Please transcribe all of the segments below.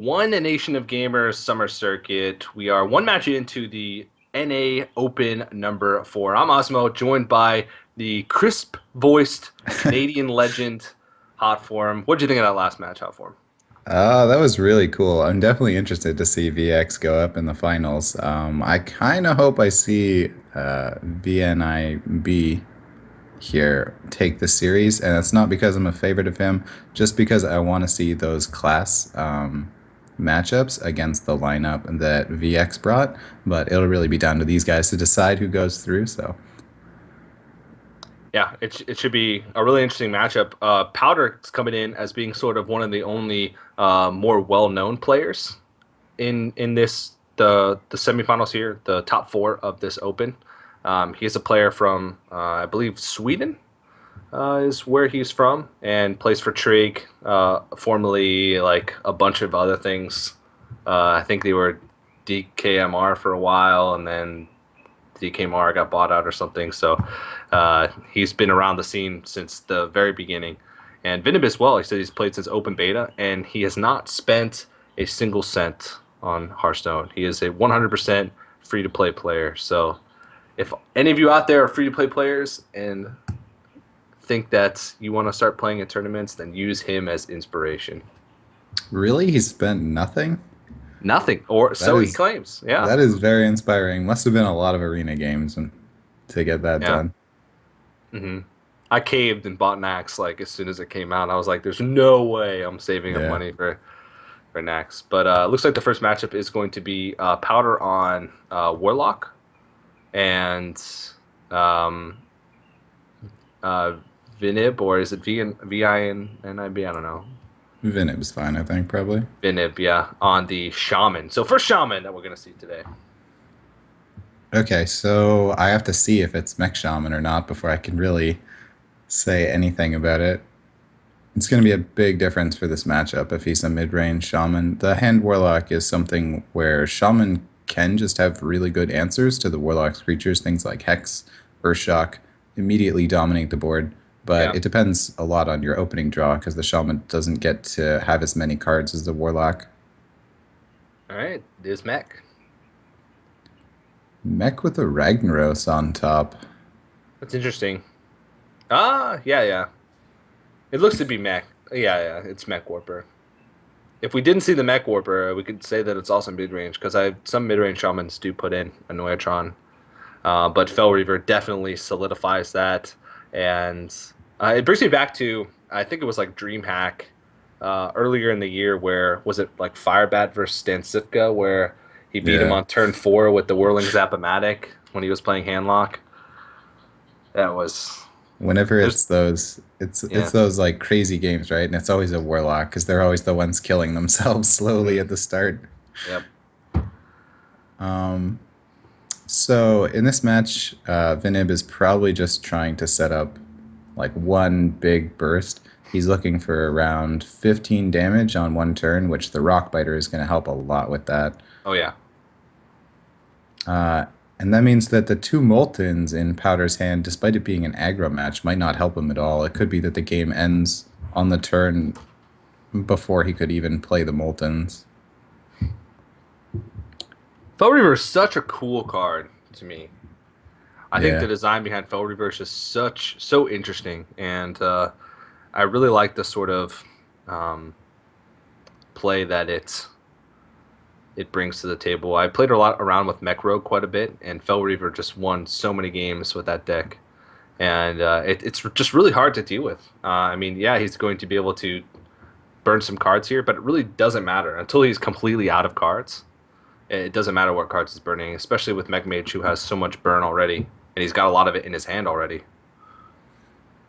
One Nation of Gamers Summer Circuit. We are one match into the NA Open number 4. I'm Osmo, joined by the crisp-voiced Canadian legend, Hot Form. What did you think of that last match, Hot Form? That was really cool. I'm definitely interested to see VX go up in the finals. I kind of hope I see VNIB here take the series, and it's not because I'm a favorite of him, just because I want to see those class matchups against the lineup that VX brought. But it'll really be down to these guys to decide who goes through. So, Yeah, it should be a really interesting matchup. Powder's coming in as being sort of one of the only more well-known players in this the semifinals here, the top four of this Open. He is a player from I believe Sweden is where he's from, and plays for Trig, formerly like a bunch of other things. I think they were DKMR for a while, and then DKMR got bought out or something. So he's been around the scene since the very beginning. And Vinib as well. He said he's played since open beta, and he has not spent a single cent on Hearthstone. He is a 100% free to play player. So if any of you out there are free to play players and think that you want to start playing in tournaments, then use him as inspiration. really, he spent nothing? Nothing, or That so he is claims. Yeah, that is very inspiring. Must have been a lot of arena games to get that yeah. done. I caved and bought Nax like as soon as it came out. I was like, "There's no way I'm saving up Yeah. money for Nax." But it looks like the first matchup is going to be Powder on Warlock and um, uh, Vinib, or is it VINNIB? I don't know. Vinib's fine, I think, probably. Vinib, yeah, on the Shaman. So first Shaman that we're gonna see today. Okay, so I have to see if it's Mech Shaman or not before I can really say anything about it. It's going to be a big difference for this matchup if he's a mid-range Shaman. The Hand Warlock is something where Shaman can just have really good answers to the Warlock's creatures, things like Hex, Earthshock, immediately dominate the board. But Yeah. it depends a lot on your opening draw because the Shaman doesn't get to have as many cards as the Warlock. All right, this Mech. Mech with a Ragnaros on top. That's interesting. Yeah. It looks to be Mech. Yeah, it's Mech Warper. If we didn't see the Mech Warper, we could say that it's also mid range because I some mid range shamans do put in a Noyatron, but Fel Reaver definitely solidifies that, and it brings me back to I think it was like DreamHack earlier in the year where was it like Firebat versus Stancifka where he beat him Yeah. on turn 4 with the Whirling Zap-O-Matic when he was playing Handlock. That was Whenever there's it's those, it's yeah. those like crazy games, right? And it's always a warlock because they're always the ones killing themselves slowly Mhm. at the start. Yep. Um, so in this match, Vinib is probably just trying to set up like one big burst. He's looking for around 15 damage on one turn, which the Rock Biter is going to help a lot with that. Oh yeah. Uh, and that means that the two Moltens in Powder's hand, despite it being an aggro match, might not help him at all. It could be that the game ends on the turn before he could even play the Moltens. Fel Reaver is such a cool card to me. I think the Yeah. design behind Fel Reaver is just so interesting, and I really like the sort of um, play that it brings to the table. I played a lot around with Mech Rogue quite a bit, and Fel Reaver just won so many games with that deck, and it's just really hard to deal with. I mean, yeah, he's going to be able to burn some cards here, but it really doesn't matter until he's completely out of cards. It doesn't matter what cards he's burning, especially with Mech Mage who has so much burn already, and he's got a lot of it in his hand already.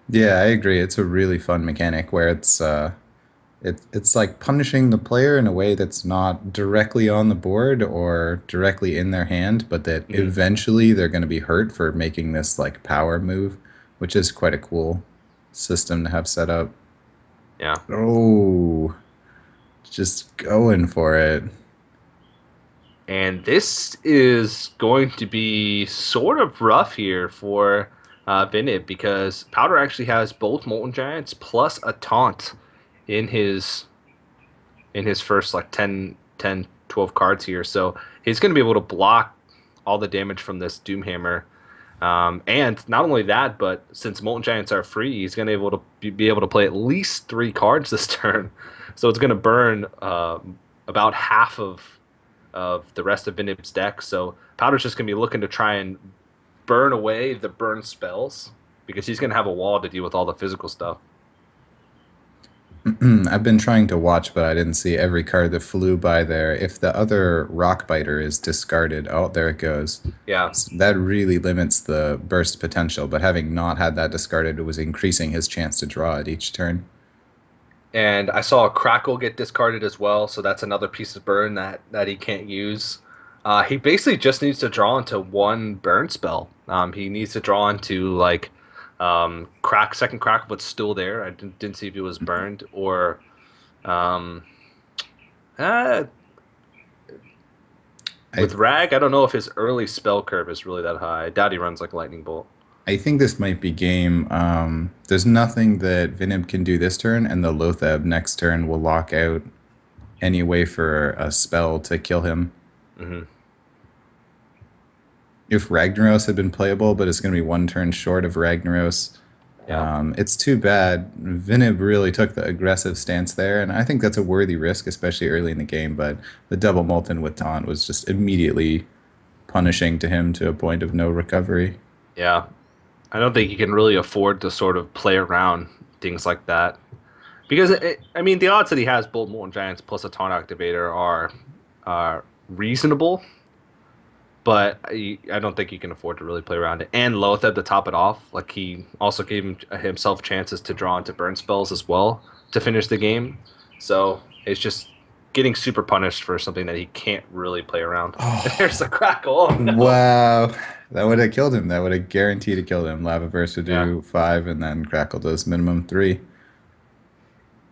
Yeah, I agree. It's a really fun mechanic where it's like punishing the player in a way that's not directly on the board or directly in their hand, but that Hmm. eventually they're going to be hurt for making this like power move, which is quite a cool system to have set up. Yeah. Oh, just going for it. And this is going to be sort of rough here for Vinib because Powder actually has both Molten Giants plus a Taunt in his in his first like 12 cards here. So he's going to be able to block all the damage from this Doomhammer. And not only that, but since Molten Giants are free, he's going to be able to play at least 3 cards this turn. So it's going to burn about half of the rest of Vinib's deck. So Powder's just going to be looking to try and burn away the burn spells because he's going to have a wall to deal with all the physical stuff. I've been trying to watch, but I didn't see every card that flew by there. If the other Rock Biter is discarded, oh, there it goes. Yeah. That really limits the burst potential, but having not had that discarded, it was increasing his chance to draw at each turn. And I saw a Crackle get discarded as well, so that's another piece of burn that he can't use. He basically just needs to draw into one burn spell. He needs to draw into like second crack, what's still there. I didn't see if it was burned or um, uh, I with Rag. I don't know if his early spell curve is really that high. I doubt he runs like Lightning Bolt. I think this might be game. There's nothing that Vinib can do this turn, and the Lotheb next turn will lock out any way for a spell to kill him. Hmm. If Ragnaros had been playable, but it's going to be one turn short of Ragnaros, Yeah. it's too bad. Vinib really took the aggressive stance there, and I think that's a worthy risk, especially early in the game. But the double Molten with Taunt was just immediately punishing to him to a point of no recovery. Yeah. I don't think he can really afford to sort of play around things like that. Because I mean, the odds that he has Bolt Molten Giants plus a Taunt Activator are reasonable, but I don't think he can afford to really play around it. And Lotheb to top it off, like he also gave himself chances to draw into burn spells as well to finish the game. So it's just getting super punished for something that he can't really play around. Oh, There's the Crackle. Oh no. wow. That would have killed him. That would have guaranteed to kill him. Lava Burst would Yeah. do 5, and then Crackle does minimum 3.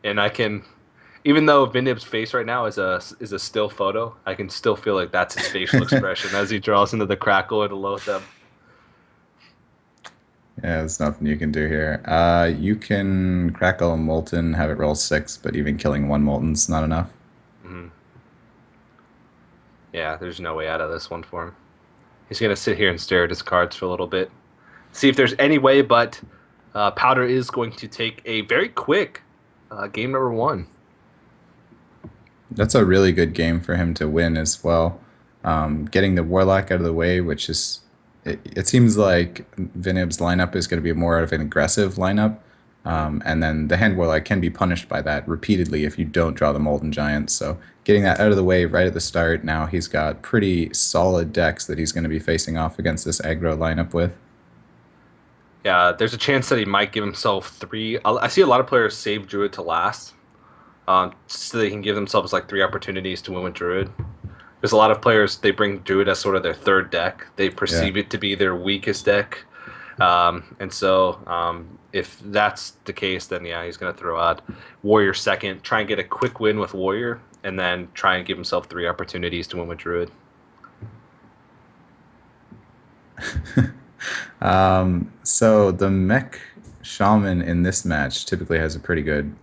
And I can, even though Vinib's face right now is a still photo, I can still feel like that's his facial expression as he draws into the Crackle or the Lotheb. Yeah, there's nothing you can do here. You can Crackle a Molten, have it roll 6, but even killing one Molten's not enough. Mhm. Yeah, there's no way out of this one for him. He's gonna sit here and stare at his cards for a little bit, see if there's any way. But Powder is going to take a very quick game number one. That's a really good game for him to win as well. Getting the Warlock out of the way, which is, it seems like Vinib's lineup is going to be more of an aggressive lineup. And then the Hand Warlock can be punished by that repeatedly if you don't draw the Molten Giants. So getting that out of the way right at the start, now he's got pretty solid decks that he's going to be facing off against this aggro lineup with. Yeah, there's a chance that he might give himself three. I see a lot of players save Druid to last, so they can give themselves like 3 opportunities to win with Druid. There's a lot of players they bring Druid as sort of their third deck. They Yeah. perceive it to be their weakest deck, and so if that's the case, then yeah, he's gonna throw out Warrior second, try and get a quick win with Warrior, and then try and give himself 3 opportunities to win with Druid. So the Mech Shaman in this match typically has a pretty good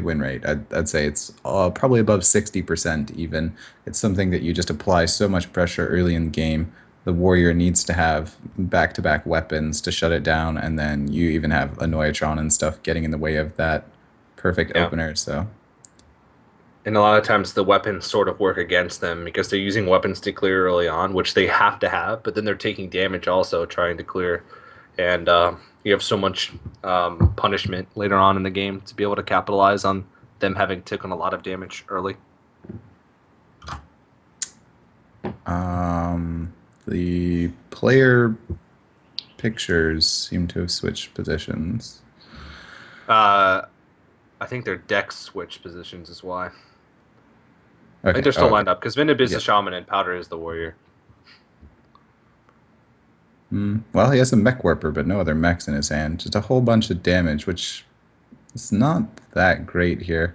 win rate. I'd say it's probably above 60% even. It's something that you just apply so much pressure early in the game. The warrior needs to have back-to-back weapons to shut it down, and then you even have Annoyatron and stuff getting in the way of that perfect Yeah. opener. So And a lot of times the weapons sort of work against them because they're using weapons to clear early on, which they have to have, but then they're taking damage also trying to clear. And you have so much punishment later on in the game to be able to capitalize on them having taken a lot of damage early. the player pictures seem to have switched positions. I think their decks switch positions is why. I think Okay. they're Oh, still okay. lined up because Vinib is the Yep. shaman and Powder is the warrior. Well, he has a mech warper, but no other mechs in his hand. Just a whole bunch of damage, which is not that great here.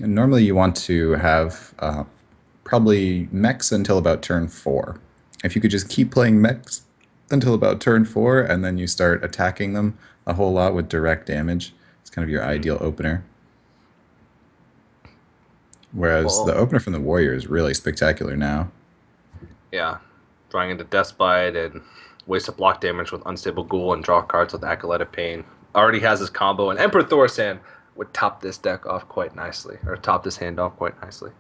And normally you want to have probably mechs until about turn 4. If you could just keep playing mechs until about turn 4, and then you start attacking them a whole lot with direct damage, It's kind of your Hmm. ideal opener. Whereas the Well, opener from the Warrior is really spectacular now. yeah. Drawing into Deathbite and waste of block damage with Unstable Ghoul and draw cards with Acolyte of Pain. Already has his combo, and Emperor Thorsan would top this deck off quite nicely, or top this hand off quite nicely.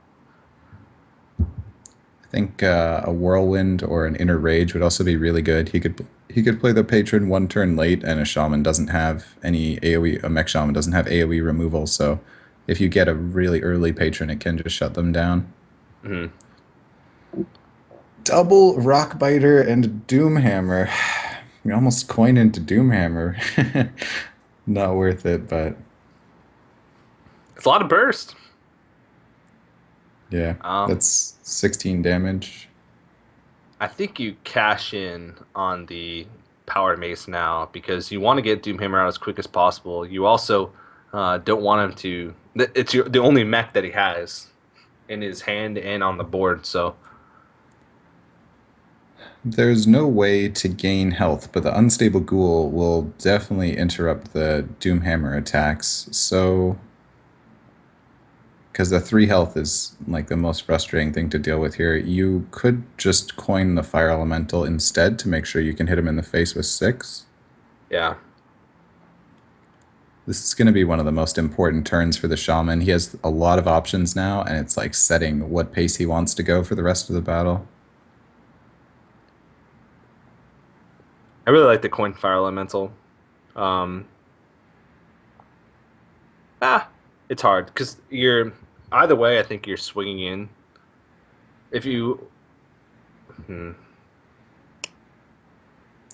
I think a Whirlwind or an Inner Rage would also be really good. He could play the Patron one turn late, and a Shaman doesn't have any AoE. A Mech Shaman doesn't have AoE removal, so if you get a really early Patron, it can just shut them down. Hmm. Double Rockbiter and Doomhammer. We almost coined into Doomhammer. Not worth it, but It's a lot of burst. yeah, Um, that's 16 damage. I think you cash in on the Power Mace now because you want to get Doomhammer out as quick as possible. You also don't want him to. The only mech that he has in his hand and on the board. So There's no way to gain health, but the Unstable Ghoul will definitely interrupt the Doomhammer attacks. So, because the 3 health is like the most frustrating thing to deal with here, you could just coin the Fire Elemental instead to make sure you can hit him in the face with 6. yeah, This is going to be one of the most important turns for the Shaman. He has a lot of options now, and it's like setting what pace he wants to go for the rest of the battle. I really like the Coin Fire Elemental. Um, ah, it's hard because you're either way. I think you're swinging in. If you, hmm,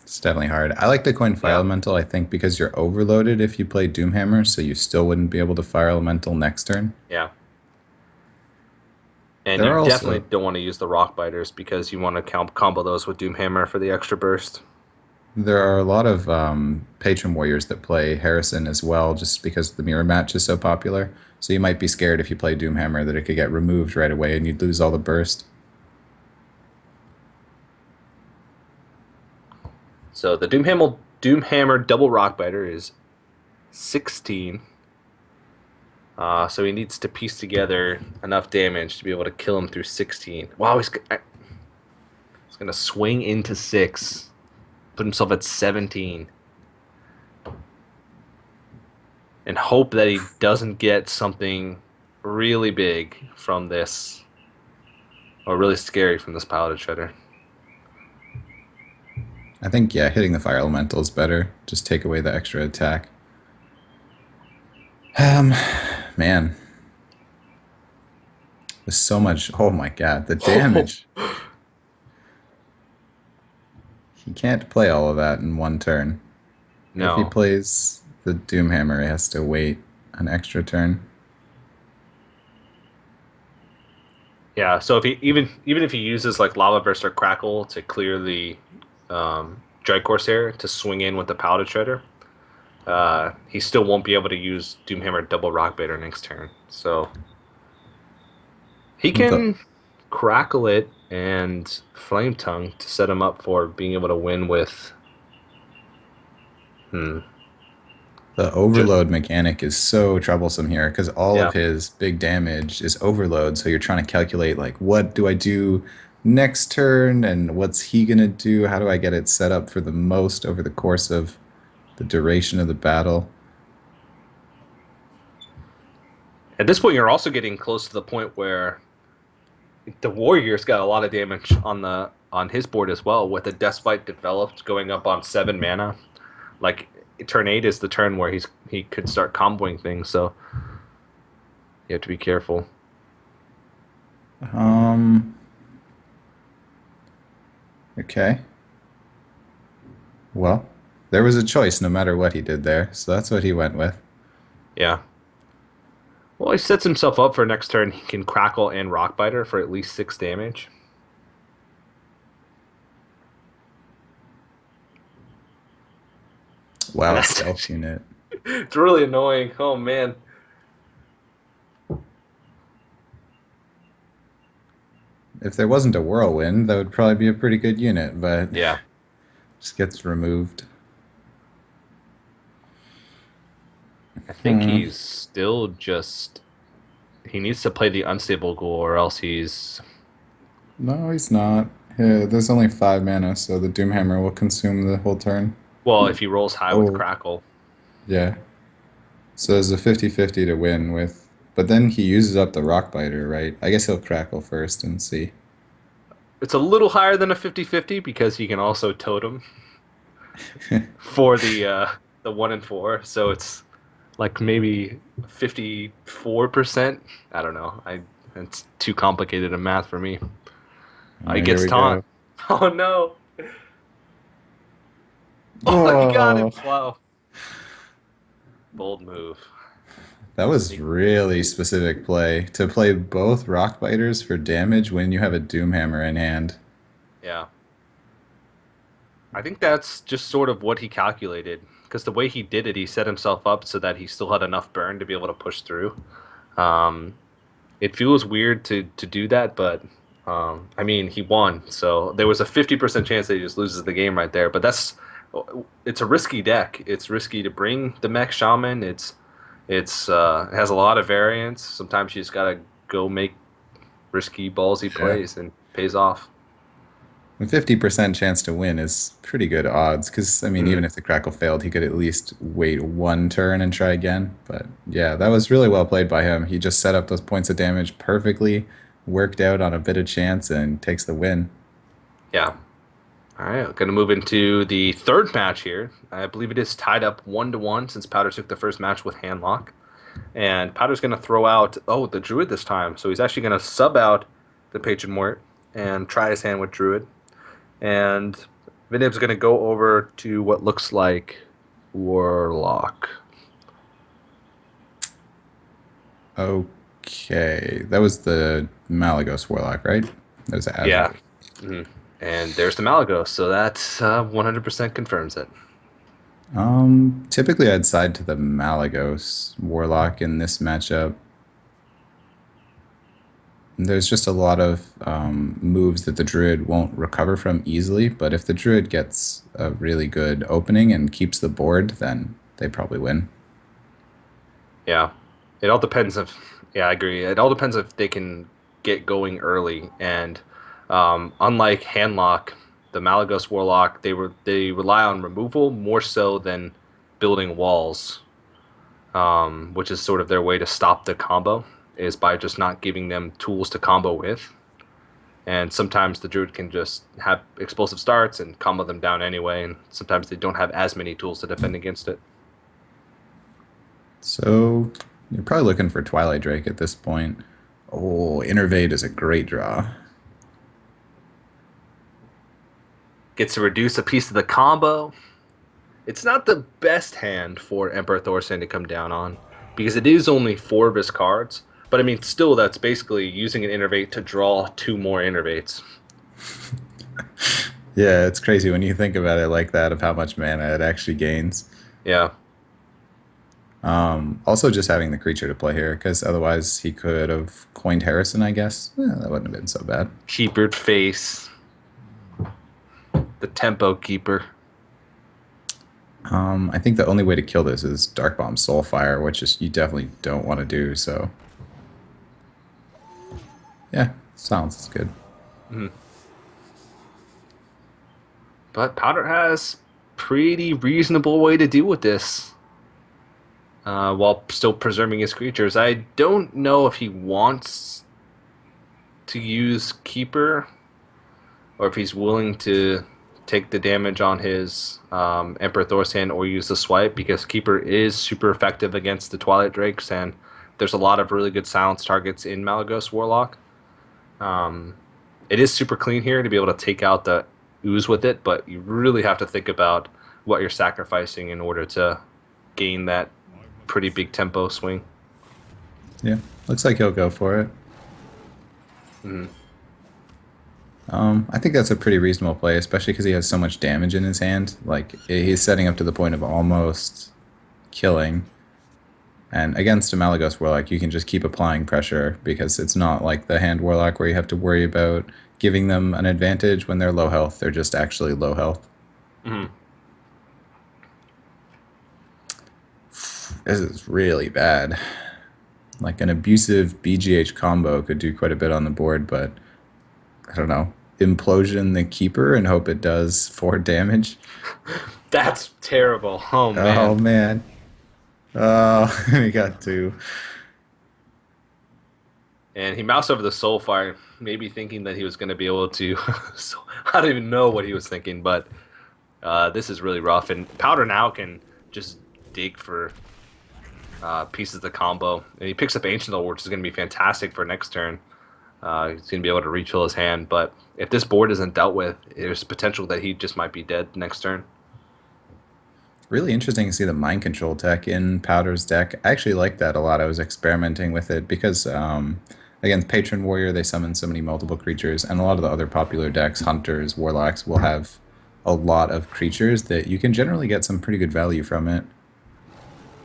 It's definitely hard. I like the coin Fire yeah, Elemental, I think, because you're overloaded if you play Doomhammer, so you still wouldn't be able to Fire Elemental next turn. yeah, and There you are definitely also don't want to use the Rock Biters because you want to combo those with Doomhammer for the extra burst. there are a lot of Patron Warriors that play Harrison as well, just because the mirror match is so popular. So you might be scared if you play Doomhammer that it could get removed right away and you'd lose all the burst. So the Doomhammer double rock biter is 16. So he needs to piece together enough damage to be able to kill him through 16. Wow, he's gonna swing into 6, put himself at 17, and hope that he doesn't get something really big from this, or really scary from this Piloted Shredder. I think, yeah, hitting the Fire Elemental is better. Just take away the extra attack. Um, man, there's so much. Oh my god, the damage. He can't play all of that in one turn. If he No. plays the Doomhammer, he has to wait an extra turn. Yeah, so if he even if he uses like Lava Burst or Crackle to clear the Dread Corsair to swing in with the Paladin Shredder, he still won't be able to use Doomhammer Double Rock Baiter next turn. So he The can Crackle it and Flame Tongue to set him up for being able to win with. Hmm. the overload mechanic is so troublesome here because all Yeah. of his big damage is overload. So you're trying to calculate like what do I do next turn and what's he gonna do? How do I get it set up for the most over the course of the duration of the battle? At this point, you're also getting close to the point where the Warrior's got a lot of damage on his board as well, with the Despite developed going up on 7 mana. Like turn 8 is the turn where he could start comboing things, so you have to be careful. Um, okay. Well, there was a choice no matter what he did there, so that's what he went with. Yeah. Well, he sets himself up for next turn. He can Crackle and Rockbiter for at least 6 damage. And Wow, that's stealth unit. it's really annoying. Oh man. If there wasn't a whirlwind, that would probably be a pretty good unit, but Yeah. just gets removed. I think Hmm. he's still just he needs to play the unstable goal or else he's No, he's not. Yeah, there's only 5 mana, so the Doomhammer will consume the whole turn. well, if he rolls high with Oh, Crackle. yeah. So there's a 50-50 to win with, but then he uses up the Rockbiter, right? I guess he'll crackle first and see. It's a little higher than a 50-50 because he can also totem for the 1 and 4. So it's like maybe 54%. I don't know. I It's too complicated a math for me. All He right, here gets we taunt. go. Oh no. Oh, he got Oh, it. Wow. Bold move. that was He- really specific play to play both Rockbiters for damage when you have a Doomhammer in hand. Yeah. I think that's just sort of what he calculated because the way he did it, he set himself up so that he still had enough burn to be able to push through. Um, it feels weird to do that, but I mean, he won, so there was a 50% chance that he just loses the game right there. But it's a risky deck. It's risky to bring the mech shaman. It has a lot of variance. Sometimes you just gotta go make risky ballsy Yeah. plays and pays off. A 50% chance to win is pretty good odds because, I mean, even Mhm. if the crackle failed, he could at least wait one turn and try again. But yeah, that was really well played by him. He just set up those points of damage perfectly, worked out on a bit of chance, and takes the win. Yeah. All right, going to move into the third match here. I believe it is tied up 1-1 since Powder took the first match with Handlock. And Powder's going to throw out, the Druid this time. So he's actually going to sub out the Patron Mort and try his hand with Druid. And Vinib's going to go over to what looks like Warlock. Okay, that was the Malagos Warlock, right? That was Azure. Yeah. Mhm. And there's the Malagos. So that 100% confirms it. Typically I'd side to the Malagos Warlock in this matchup. There's just a lot of moves that the Druid won't recover from easily, but if the Druid gets a really good opening and keeps the board, then they probably win. Yeah. It all depends if, yeah, I agree. It all depends if they can get going early. And unlike Handlock, the Malagos Warlock, they rely on removal more so than building walls, which is sort of their way to stop the combo, is by just not giving them tools to combo with. And sometimes the Druid can just have explosive starts and combo them down anyway, and sometimes they don't have as many tools to defend against it. So you're probably looking for Twilight Drake at this point. Oh, Innervate is a great draw. Gets to reduce a piece of the combo. It's not the best hand for Emperor Thorstein to come down on because it is only 4 of his cards. But I mean, still, that's basically using an innervate to draw 2 more innervates. Yeah, it's crazy when you think about it like that of how much mana it actually gains. Yeah, Also, just having the creature to play here, because otherwise he could have coined Harrison, I guess. That wouldn't have been so bad. keepered face, the tempo keeper. I think the only way to kill this is Dark Bomb Soulfire, which is you definitely don't want to do. So, yeah, sounds good. Mhm. But Powder has pretty reasonable way to deal with this while still preserving his creatures. I don't know if he wants to use keeper or if he's willing to take the damage on his Emperor Thor's or use the swipe because Keeper is super effective against the Twilight Drakes, and there's a lot of really good silence targets in Malagos Warlock. Um, it is super clean here to be able to take out the ooze with it, but you really have to think about what you're sacrificing in order to gain that pretty big tempo swing. Yeah, looks like he'll go for it. Mhm. I think that's a pretty reasonable play, especially because he has so much damage in his hand. Like he's setting up to the point of almost killing. And against a Malagos Warlock, you can just keep applying pressure because it's not like the hand Warlock where you have to worry about giving them an advantage when they're low health. They're just actually low health. Mhm. This is really bad. Like an abusive BGH combo could do quite a bit on the board, but I don't know. Implosion the keeper and hope it does 4 damage. That's terrible. Oh Oh man. man. Oh, we got 2. And he moused over the Soulfire, maybe thinking that he was going to be able to. So I don't even know what he was thinking, but this is really rough. And Powder now can just dig for pieces of the combo. And he picks up Ancient Oil, which is going to be fantastic for next turn. He's going to be able to refill his hand. But if this board isn't dealt with, there's potential that he just might be dead next turn. Really interesting to see the mind control tech in Powder's deck. I actually like that a lot. I was experimenting with it because against Patron Warrior, they summon so many multiple creatures, and a lot of the other popular decks, Hunters, Warlocks, will have a lot of creatures that you can generally get some pretty good value from it.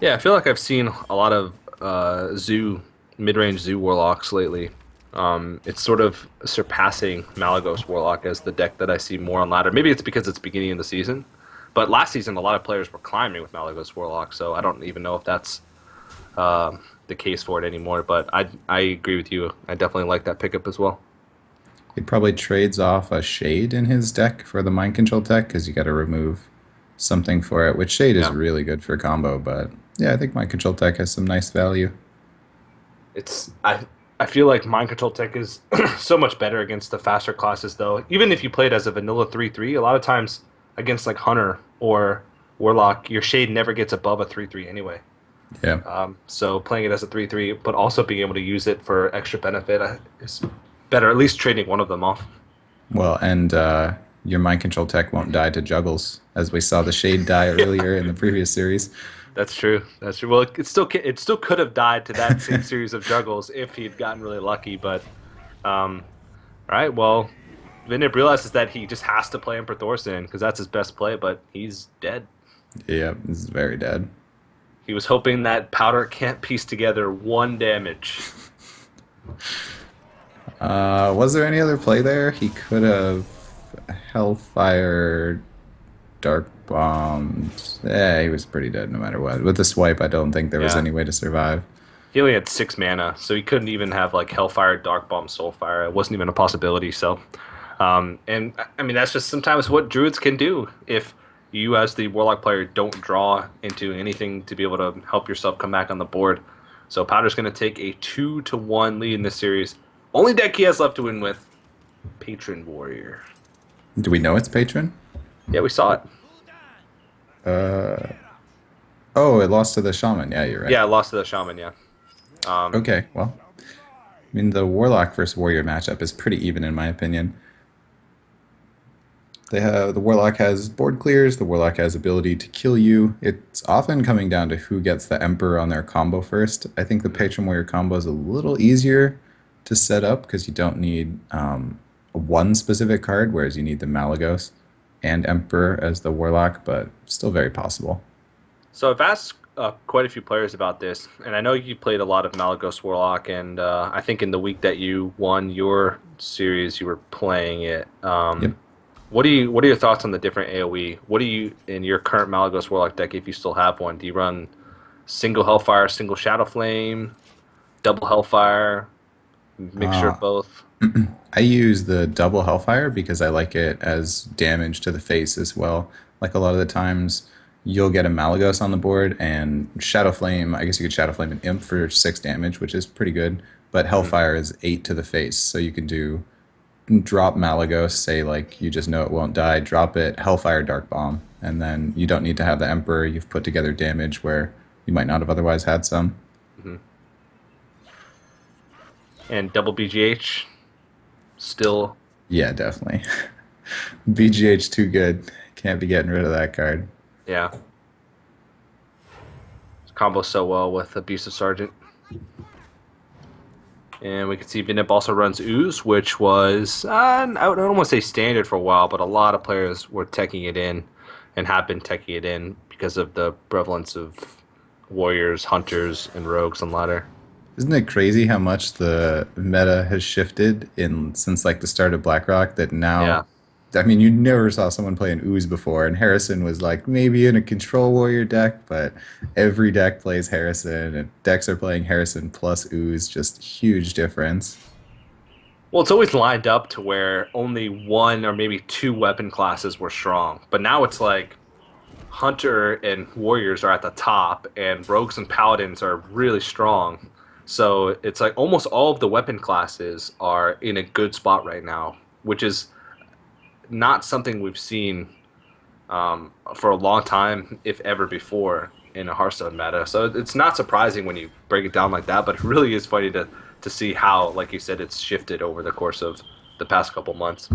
Yeah, I feel like I've seen a lot of mid-range zoo warlocks lately. It's sort of surpassing Malagos Warlock as the deck that I see more on ladder. Maybe it's because it's beginning of the season, but last season a lot of players were climbing with Malagos Warlock, so I don't even know if that's the case for it anymore. But I agree with you. I definitely like that pickup as well. He probably trades off a Shade in his deck for the mind control tech because you got to remove something for it, which Shade is Yeah, really good for combo, but yeah, I think mind control tech has some nice value. it's I feel like Mind Control Tech is so much better against the faster classes, though. Even if you play it as a vanilla 3/3, a lot of times against like Hunter or Warlock, your shade never gets above a 3/3 anyway. Yeah. So playing it as a 3/3, but also being able to use it for extra benefit is better. At least trading one of them off. Well, and your mind control tech won't die to juggles, as we saw the Shade die earlier in the previous series. That's true. That's true. Well, it still could have died to that same series of juggles if he'd gotten really lucky. But all right, well, Vinib realizes that he just has to play Emperor Thorson because that's his best play, but he's dead. Yeah, this is very dead. He was hoping that Powder can't piece together 1 damage. Was there any other play there? He could have Hellfire, Dark Bombed. Yeah, he was pretty dead no matter what. With the swipe, I don't think there was Yeah. any way to survive. He only had 6 mana, so he couldn't even have like Hellfire, Dark Bomb, Soulfire. It wasn't even a possibility. So, and I mean that's just sometimes what druids can do. If you, as the warlock player, don't draw into anything to be able to help yourself come back on the board, so Powder's going to take a 2-1 lead in this series. Only deck he has left to win with, Patron Warrior. Do we know it's Patron? Yeah, we saw it. Uh, oh, it lost to the Shaman. Yeah, you're right. Yeah, I lost to the Shaman. Yeah. Um, Okay, well, I mean, the Warlock versus Warrior matchup is pretty even in my opinion. They have the Warlock has board clears. The Warlock has ability to kill you. It's often coming down to who gets the Emperor on their combo first. I think the Patron Warrior combo is a little easier to set up because you don't need one specific card, whereas you need the Malagos and Emperor as the Warlock, but still very possible. So I've asked quite a few players about this, and I know you played a lot of Malagos Warlock, and I think in the week that you won your series, you were playing it. Yep. What are your thoughts on the different AOE? What do you in your current Malagos Warlock deck, if you still have one? Do you run single Hellfire, single Shadow Flame, double Hellfire, mixture Uh, of both? I use the double Hellfire because I like it as damage to the face as well. Like a lot of the times, you'll get a Malagos on the board, and Shadow Flame, I guess you could Shadow Flame an Imp for 6 damage, which is pretty good. But Mhm. Hellfire is 8 to the face, so you can do drop Malagos, say like you just know it won't die, drop it, Hellfire Dark Bomb, and then you don't need to have the Emperor. You've put together damage where you might not have otherwise had some. Mhm. And double BGH still, Yeah, definitely. BGH too good. Can't be getting rid of that card. yeah, combos so well with Abusive Sergeant. And we can see Vinip also runs Ooze, which was, I don't want to say standard for a while, but a lot of players were teching it in and have been teching it in because of the prevalence of warriors, hunters, and rogues on ladder. Isn't it crazy how much the meta has shifted in since like the start of BlackRock that now Yeah. I mean, you never saw someone play an ooze before, and Harrison was like maybe in a control warrior deck, but every deck plays Harrison, and decks are playing Harrison plus ooze, just huge difference. Well, it's always lined up to where only one or maybe two weapon classes were strong, but now it's like Hunter and Warriors are at the top, and Rogues and Paladins are really strong. So it's like almost all of the weapon classes are in a good spot right now, which is not something we've seen for a long time, if ever before, in a Hearthstone meta. So it's not surprising when you break it down like that, but it really is funny to see how, like you said, it's shifted over the course of the past couple months.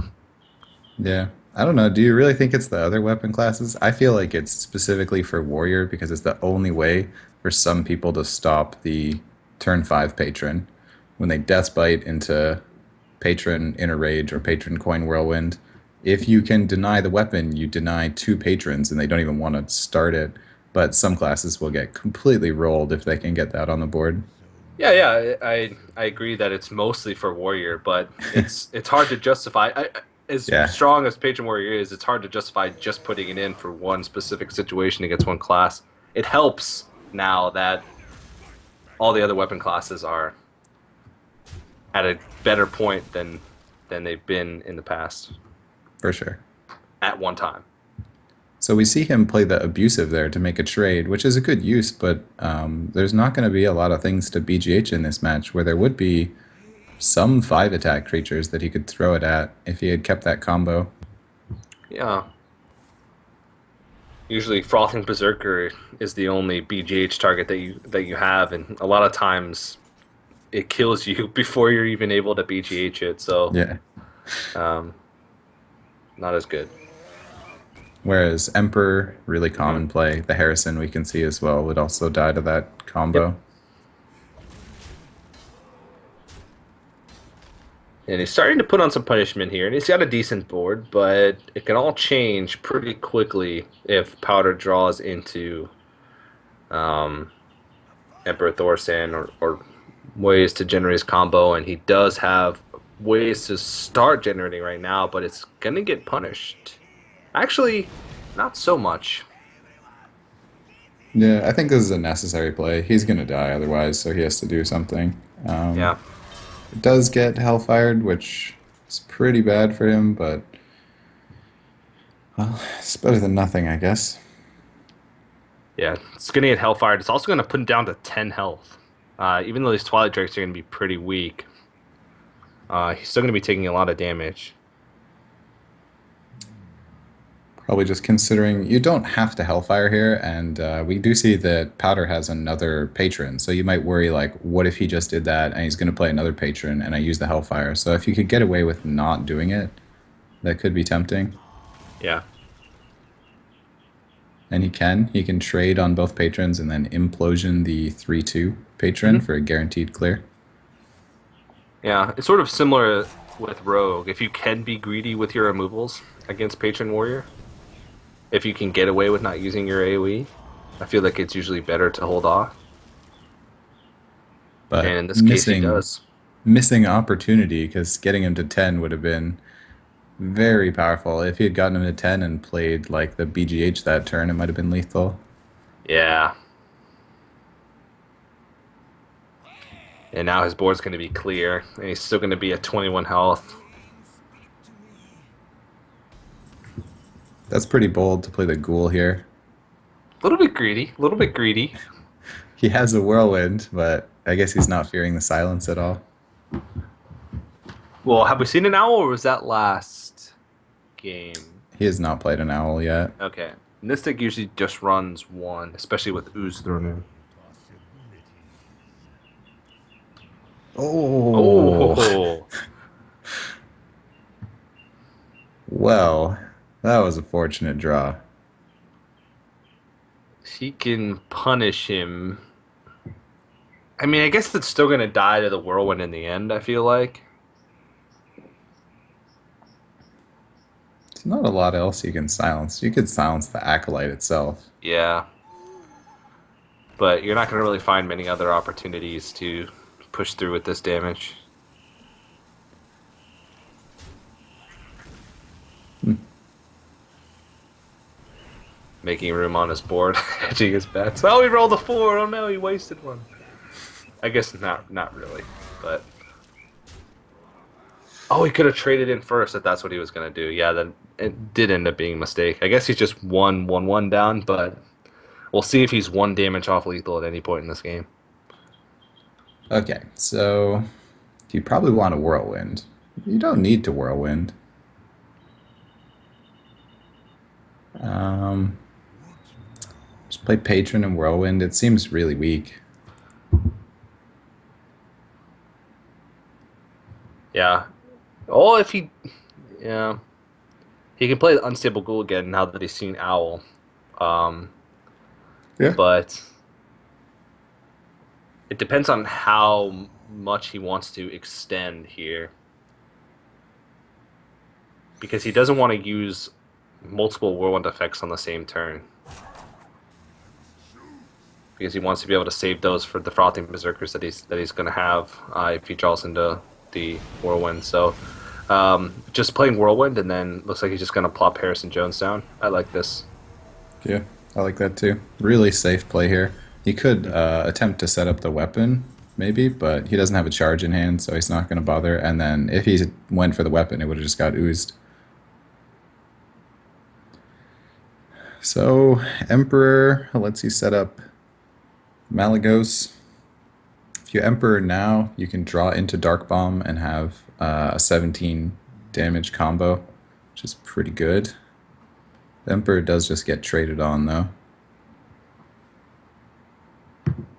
Yeah. I don't know. Do you really think it's the other weapon classes? I feel like it's specifically for warrior because it's the only way for some people to stop the turn 5 patron. When they death bite into patron inner rage or patron coin whirlwind, if you can deny the weapon, you deny two patrons and they don't even want to start it. But some classes will get completely rolled if they can get that on the board. Yeah, yeah, I agree that it's mostly for warrior, but it's hard to justify. As Yeah, strong as Patron Warrior is, it's hard to justify just putting it in for one specific situation against one class. It helps now that all the other weapon classes are at a better point than they've been in the past for sure. at one time. So we see him play the abusive there to make a trade, which is a good use, but there's not going to be a lot of things to BGH in this match where there would be some 5 attack creatures that he could throw it at if he had kept that combo. Yeah. Usually, Frothing Berserker is the only BGH target that you have, and a lot of times it kills you before you're even able to BGH it. So, Yeah. um, not as good. Whereas Emperor, really Hmm. common play. The Harrison we can see as well would also die to that Yep. combo. And he's starting to put on some punishment here, and he's got a decent board, but it can all change pretty quickly if Powder draws into um, Emperor Thorsan or ways to generate his combo, and he does have ways to start generating right now, but it's gonna get punished. Actually, not so much. Yeah, I think this is a necessary play. He's going to die otherwise, so he has to do something. Yeah, It does get Hellfired, which is pretty bad for him, but well, it's better than nothing, I guess. yeah, it's gonna get Hellfired. It's also gonna put him down to 10 health. Even though these Twilight Drakes are gonna be pretty weak, he's still gonna be taking a lot of damage. Probably just considering you don't have to Hellfire here, and we do see that Powder has another patron, so you might worry like, what if he just did that and he's going to play another patron and I use the Hellfire? So if you could get away with not doing it, that could be tempting. Yeah. And he can trade on both patrons and then implosion the 3/2 patron Hmm. for a guaranteed clear. Yeah, it's sort of similar with Rogue. If you can be greedy with your removals against Patron Warrior, if you can get away with not using your AoE, I feel like it's usually better to hold off. And But in this case, he missing does. missing opportunity because getting him to 10 would have been very powerful. If he had gotten him to 10 and played like the BGH that turn, it might have been lethal. Yeah. And now his board's going to be clear, and he's still going to be at 21 health. That's pretty bold to play the ghoul here. A little bit greedy, a little bit greedy. He has a whirlwind, but I guess he's not fearing the silence at all. Well, have we seen an owl, or was that last game? He has not played an owl yet. Okay. And this deck usually just runs one, especially with ooze thrown in. Oh, Oh, well, that was a fortunate draw. she can punish him. I mean, I guess it's still gonna die to the whirlwind in the end. I feel like. There's not a lot else you can silence. You could silence the acolyte itself. Yeah, but you're not gonna really find many other opportunities to push through with this damage. making room on his board, hedging his bets. Oh, he rolled a 4. Oh no, he wasted one. I guess not really, but oh, he could have traded in first if that's what he was gonna do. Yeah, then it did end up being a mistake. I guess he's just 1-1 down, but we'll see if he's 1 damage off lethal at any point in this game. Okay, so you probably want a whirlwind. You don't need to whirlwind. Um, just play patron and whirlwind. It seems really weak. Yeah. Oh, if he, yeah, he can play the unstable ghoul again now that he's seen owl. Um, Yeah. but it depends on how much he wants to extend here because he doesn't want to use multiple whirlwind effects on the same turn because he wants to be able to save those for the frothing berserkers that he's going to have if he draws into the whirlwind. So just playing whirlwind and then looks like he's just going to plop Harrison Jones down. I like this. Yeah, I like that too. Really safe play here. He could attempt to set up the weapon, maybe, but he doesn't have a charge in hand, so he's not going to bother. And then if he went for the weapon, it would have just got oozed. So Emperor lets you set up Malagos. If you Emperor now, you can draw into Dark Bomb and have a 17 damage combo, which is pretty good. The Emperor does just get traded on, though.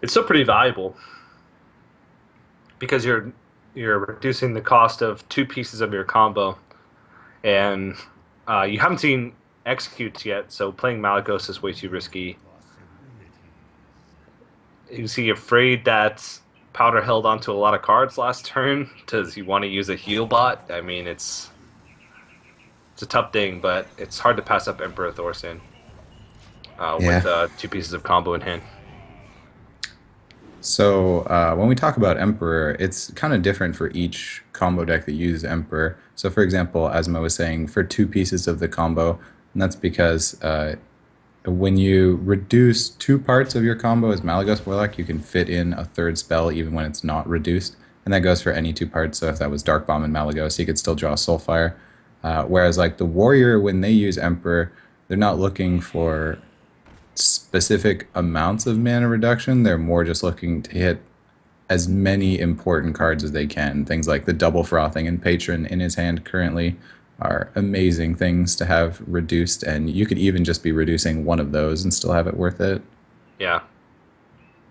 It's still pretty valuable because you're reducing the cost of 2 pieces of your combo, and you haven't seen executes yet, so playing Malagos is way too risky. Is he afraid that Powder held onto a lot of cards last turn? Does he want to use a heal bot? I mean, it's a tough thing, but it's hard to pass up Emperor Thorson Yeah. with 2 pieces of combo in hand. So when we talk about Emperor, it's kind of different for each combo deck that uses Emperor. So for example, as Mo was saying, for 2 pieces of the combo, and that's because when you reduce 2 parts of your combo as Malagos Warlock, you can fit in a third spell even when it's not reduced. And that goes for any 2 parts. So if that was Dark Bomb and Malagos, you could still draw Soulfire. Whereas like the Warrior, when they use Emperor, they're not looking for specific amounts of mana reduction. They're more just looking to hit as many important cards as they can. Things like the double frothing and patron in his hand currently are amazing things to have reduced, and you could even just be reducing one of those and still have it worth it. Yeah,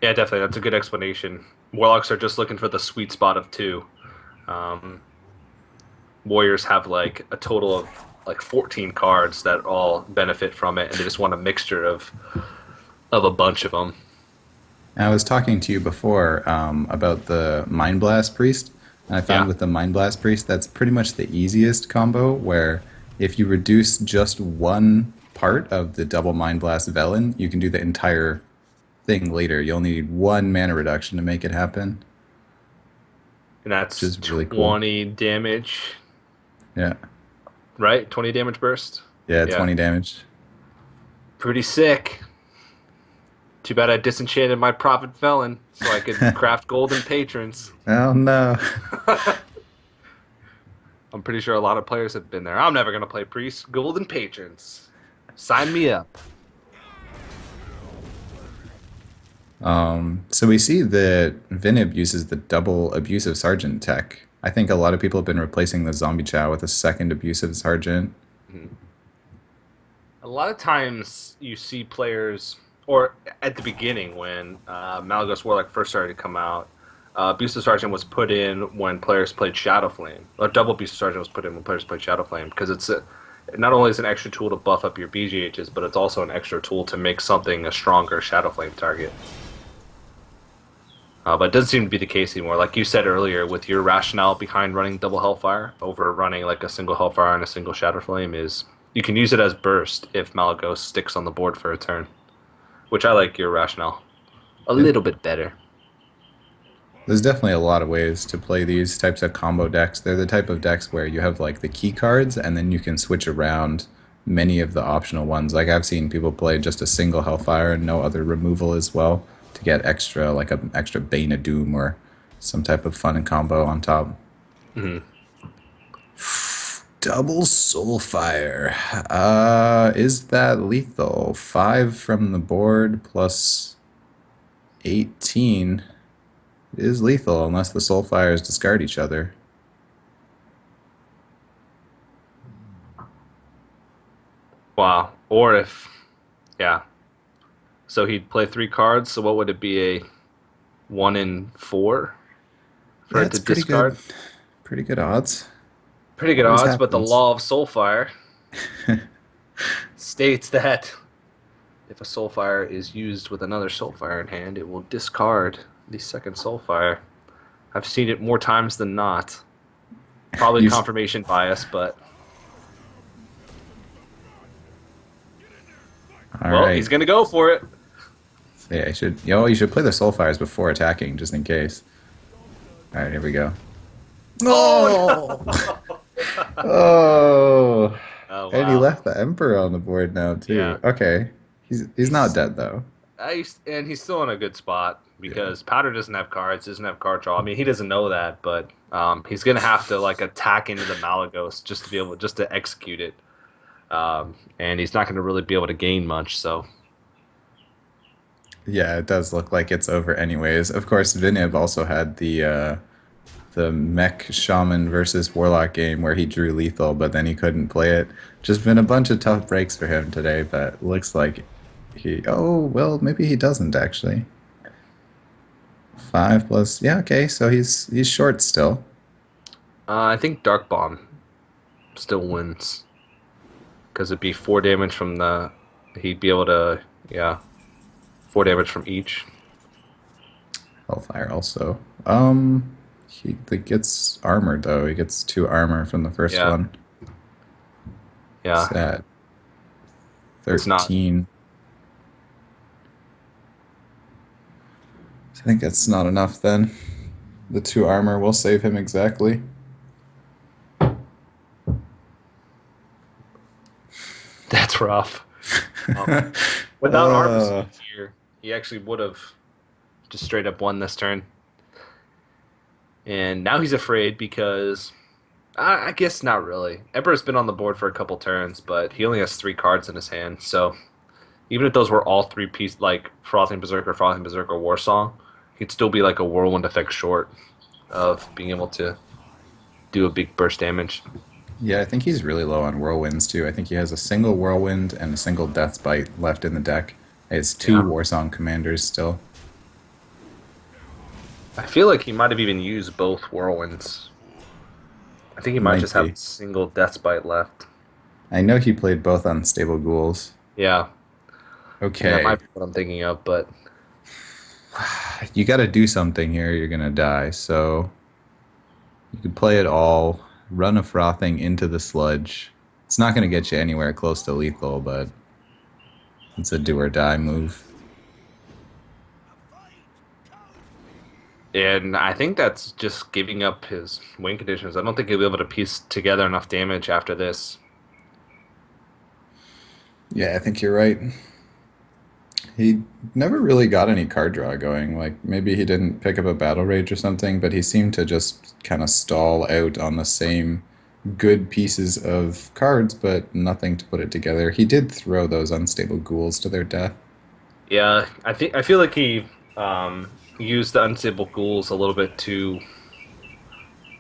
yeah, definitely. That's a good explanation. Warlocks are just looking for the sweet spot of 2. Um, Warriors have like a total of like 14 cards that all benefit from it, and they just want a mixture of a bunch of them. And I was talking to you before about the Mind Blast Priest, and I found Yeah, with the Mind Blast Priest, that's pretty much the easiest combo, where if you reduce just 1 part of the double Mind Blast Velen, you can do the entire thing later. You only need 1 mana reduction to make it happen, and which that's is really cool. 20 damage, Yeah. right? 20 damage burst. Yeah, Yeah, 20 damage. pretty sick. Too bad I disenchanted my Prophet Felon so I could craft golden patrons. Oh no. I'm pretty sure a lot of players have been there. I'm never gonna play Priest. Golden patrons. Sign me up. So we see that Vinib uses the double abusive sergeant tech. I think a lot of people have been replacing the zombie chow with a second abusive sergeant. A lot of times you see players, or at the beginning when Malagos Warlock first started to come out, Abusive Sergeant was put in when players played Shadow Flame. Or Double Abusive Sergeant was put in when players played Shadow Flame because not only is it an extra tool to buff up your BGHs, but it's also an extra tool to make something a stronger Shadow Flame target. But it doesn't seem to be the case anymore. Like you said earlier, with your rationale behind running double Hellfire over running like a single Hellfire and a single Shadow Flame is you can use it as burst if Malagos sticks on the board for a turn, which I like your rationale a Yeah. little bit better. There's definitely a lot of ways to play these types of combo decks. They're the type of decks where you have like the key cards and then you can switch around many of the optional ones. Like I've seen people play just a single Hellfire and no other removal as well to get extra, like an extra Bane of Doom or some type of fun combo on top. Mhm. Double Soulfire. Is that lethal? 5 from the board plus 18 is lethal unless the Soulfires discard each other. Wow. Or if, yeah. So he'd play 3 cards. So what would it be? A 1 in 4 for Yeah, it to it's pretty good. discard? Pretty good odds. Pretty good Always odds, but the happens. law of Soulfire states that if a Soulfire is used with another Soulfire in hand, it will discard the second Soulfire. I've seen it more times than not. Probably You, confirmation bias, but all well, right. he's gonna go for it. So yeah, you should play the Soulfires before attacking, just in case. All right, here we go. Oh Oh, no! oh, Oh and he wow. left the Emperor on the board now Yeah. too. Okay, he's not He's dead though. and he's still in a good spot because Powder doesn't have cards, doesn't have card draw. I mean, he doesn't know that, but he's gonna have to like attack into the Malagos just to be able just to execute it. And he's not gonna really be able to gain much. So Yeah, it does look like it's over anyways. Of course, Vinib also had the Mech Shaman versus Warlock game where he drew lethal, but then he couldn't play it. Just been a bunch of tough breaks for him today, but looks like he. Oh well, maybe he doesn't actually. 5 plus. Yeah, okay, so he's short still. I think Dark Bomb still wins because it'd be 4 damage from the. He'd be able to, yeah, 4 damage from each. Hellfire also. He gets armored though. He gets 2 armor from the first Yeah, one. It's yeah. at It's not. 13. I think that's not enough then. The 2 armor will save him exactly. That's rough. Um, without armor uh, scenes here, he actually would have just straight up won this turn. And now he's afraid because I guess not really. Emperor's been on the board for a couple turns, but he only has 3 cards in his hand. So even if those were all 3 piece like Frothing Berserker, War Song, he'd still be like a whirlwind effect short of being able to do a big burst damage. yeah, I think he's really low on whirlwinds too. I think he has a single whirlwind and a single death bite left in the deck. He has 2 Yeah. Warsong commanders still. I feel like he might have even used both whirlwinds. I think he might Might just have be. a single Death's Bite left. I know he played both unstable ghouls. Yeah, that Okay, might be what I'm thinking of, but you got to do something here. You're gonna die. So you could play it all. Run a frothing into the sludge. It's not gonna get you anywhere close to lethal, but it's a do or die move. and I think that's just giving up his win conditions. I don't think he'll be able to piece together enough damage after this. Yeah, I think you're right. He never really got any card draw going. Like maybe he didn't pick up a battle rage or something, but he seemed to just kind of stall out on the same good pieces of cards, but nothing to put it together. He did throw those unstable ghouls to their death. Yeah, I feel like he used the unstable ghouls a little bit too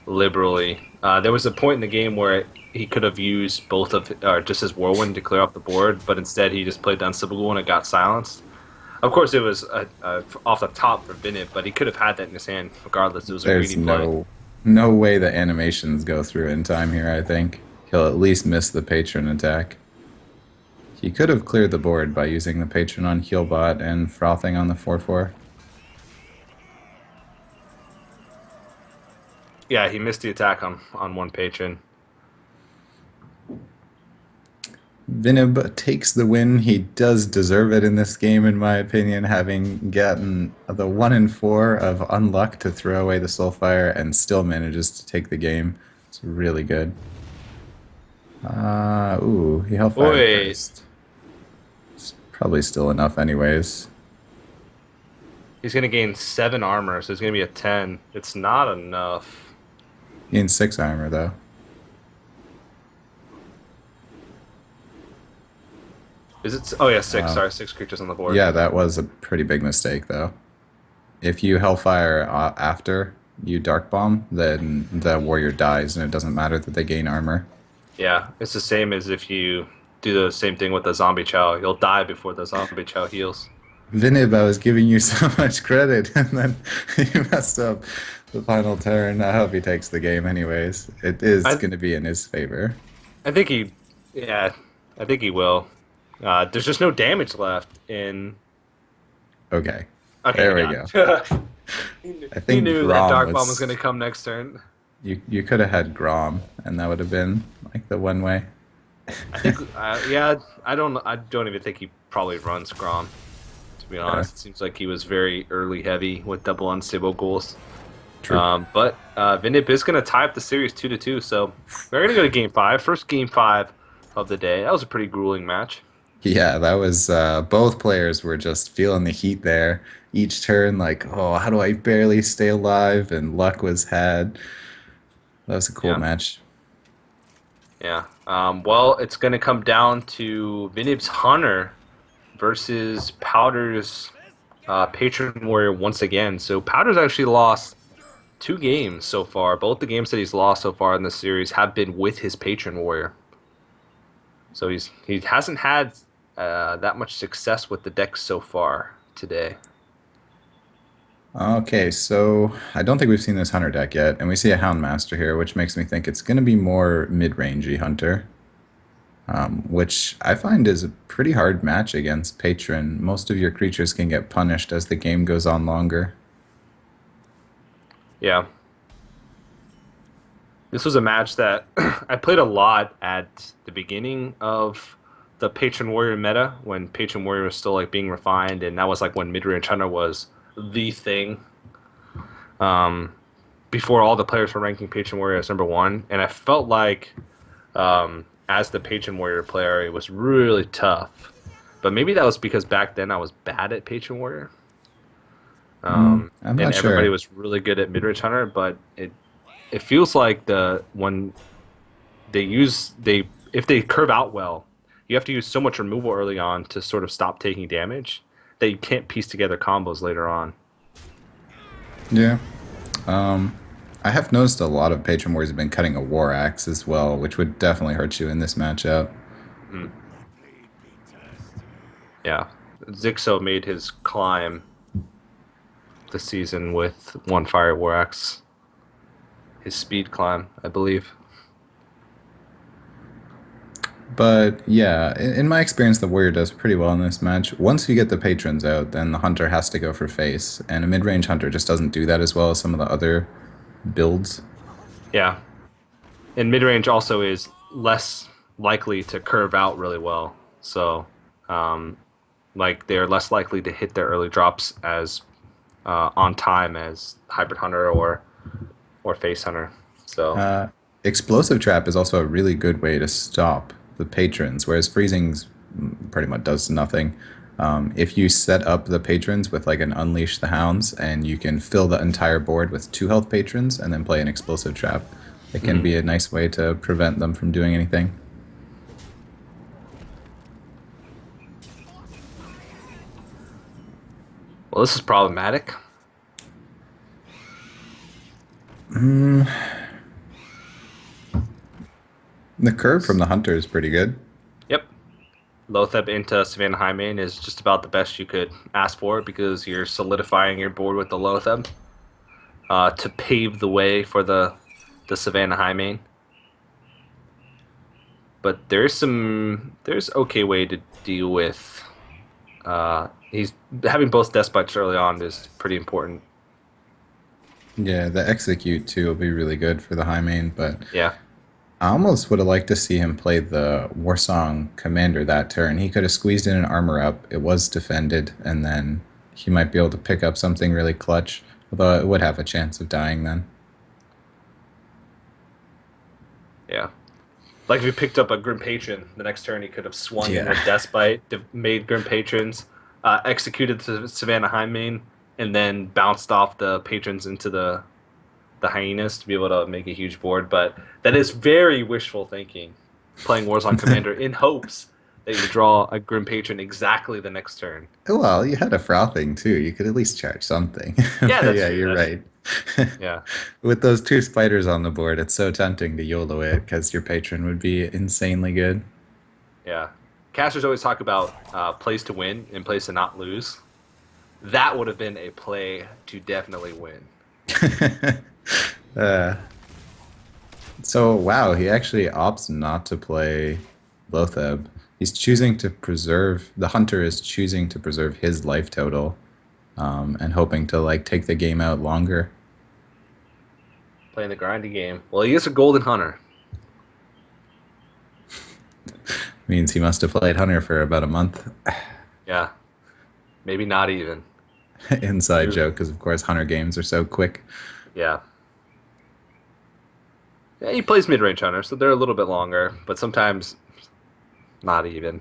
liberally. There was a point in the game where he could have used both of just his whirlwind to clear off the board, but instead he just played the unstable ghoul and it got silenced. Of course, it was off the top for Vinib, but he could have had that in his hand regardless. It was a There's greedy play. no way the animations go through in time here, I think. He'll at least miss the patron attack. He could have cleared the board by using the patron on Healbot and frothing on the 4/4. Yeah, he missed the attack on one patron. Vinib takes the win. He does deserve it in this game, in my opinion, having gotten the 1 in 4 of unluck to throw away the Soulfire and still manages to take the game. It's really good. Ooh, he hellfired Wait, first. It's probably still enough anyways. he's gonna gain 7 armor, so it's gonna be a 10. It's not enough. He gained 6 armor though. Is it? Oh yeah, six. Uh, Sorry, 6 creatures on the board. yeah, that was a pretty big mistake though. If you hellfire after you dark bomb, then the warrior dies, and it doesn't matter that they gain armor. Yeah, it's the same as if you do the same thing with the zombie chow. You'll die before the zombie chow heals. Vinib, I was giving you so much credit, and then you messed up the final turn. I hope he takes the game anyways. It is I going to be in his favor. I think he, yeah, I think he will. There's just no damage left in. Okay, Okay, there he we got go. it. I He think knew that Grom dark bomb was was. gonna come next turn. You could have had Grom, and that would have been like the one way. I think, yeah, I don't even think he probably runs Grom. To be Okay, honest, it seems like he was very early heavy with double unstable goals. true. But Vinip is going to tie up the series 2-2. So we're going to go to game five. First game five of the day. That was a pretty grueling match. Yeah, that was both players were just feeling the heat there. Each turn, like, oh, how do I barely stay alive? And luck was had. That was a cool Yeah, match. yeah. Well, it's going to come down to Vinip's Hunter versus Powder's Patron Warrior once again. So Powder's actually lost 2 games so far. Both the games that he's lost so far in this series have been with his Patron Warrior. So he hasn't had that much success with the deck so far today. Okay, so I don't think we've seen this hunter deck yet, and we see a Houndmaster here, which makes me think it's going to be more mid-rangey hunter, which I find is a pretty hard match against Patron. Most of your creatures can get punished as the game goes on longer. Yeah, this was a match that I played a lot at the beginning of the Patron Warrior meta when Patron Warrior was still like being refined, and that was like when mid-range hunter was the thing. Um, Before all the players were ranking Patron Warrior as number one, and I felt like as the Patron Warrior player, it was really tough. But maybe that was because back then I was bad at Patron Warrior, I'm and not everybody sure. was really good at mid-range hunter. But it feels like the when they if they curve out well, you have to use so much removal early on to sort of stop taking damage that you can't piece together combos later on. Yeah. Um, I have noticed a lot of Patron Warriors have been cutting a War Axe as well, which would definitely hurt you in this matchup. Mm, yeah, Zixo made his climb this season with one fire war axe. His speed climb, I believe. But yeah, in my experience, the warrior does pretty well in this match. Once you get the patrons out, then the hunter has to go for face, and a mid-range hunter just doesn't do that as well as some of the other builds. Yeah, and mid range also is less likely to curve out really well. So, um, like they're less likely to hit their early drops as on time as hybrid hunter or face hunter. So Uh, Explosive trap is also a really good way to stop the patrons, whereas freezing's pretty much does nothing. If you set up the patrons with like an unleash the hounds, and you can fill the entire board with 2 health patrons, and then play an explosive trap, it can mhm. be a nice way to prevent them from doing anything. Well, this is problematic. The curve from the hunter is pretty good. Yep. Lotheb into Savannah Highmane is just about the best you could ask for because you're solidifying your board with the Lotheb to pave the way for the Savannah Highmane. But there's okay way to deal with. He's having both death bites early on is pretty important. Yeah, the execute too will be really good for the high main, but Yeah. I almost would have liked to see him play the Warsong Commander that turn. He could have squeezed in an armor up. It was defended, and then he might be able to pick up something really clutch. Although it would have a chance of dying then. Yeah. Like if you picked up a Grim Patron, the next turn he could have swung in Yeah. with Despite, made Grim Patrons, executed the Savannah Highmane, and then bounced off the patrons into the hyenas to be able to make a huge board. But that is very wishful thinking, playing Warzone Commander in hopes that you draw a Grim Patron exactly the next turn. Well, you had a frothing too. You could at least charge something. Yeah, But that's yeah, true. you're That's right. yeah, With those two spiders on the board, it's so tempting to YOLO it because your patron would be insanely good. yeah. Casters always talk about plays to win and plays to not lose. That would have been a play to definitely win. uh, so, wow, he actually opts not to play Lotheb. He's choosing to preserve, the hunter is choosing to preserve his life total and hoping to like take the game out longer. Playing the grindy game. Well, he is a golden hunter. Means he must have played hunter for about a month. Yeah, maybe not even. Inside joke, because of course hunter games are so quick. Yeah. Yeah, he plays mid-range hunter, so they're a little bit longer, but sometimes not even.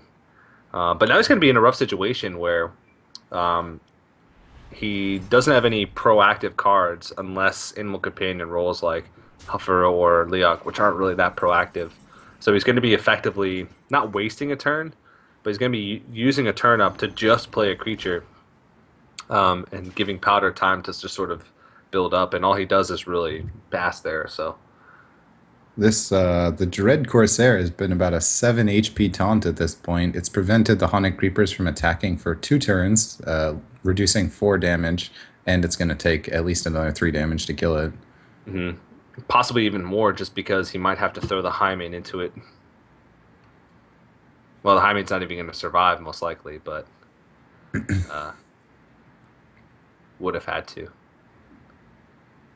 But now he's going to be in a rough situation where um, he doesn't have any proactive cards unless Animal Companion rolls like Huffer or Leok, which aren't really that proactive. So he's going to be effectively not wasting a turn, but he's going to be using a turn up to just play a creature and giving Powder time to just sort of build up. And all he does is really bass there. So This the Dread Corsair has been about a 7 HP taunt at this point. It's prevented the Haunted Creepers from attacking for 2 turns, reducing 4 damage, and it's going to take at least another 3 damage to kill it. mhm. Possibly even more, just because he might have to throw the Hymen into it. Well, the Hymen's not even going to survive, most likely, but uh, would have had to.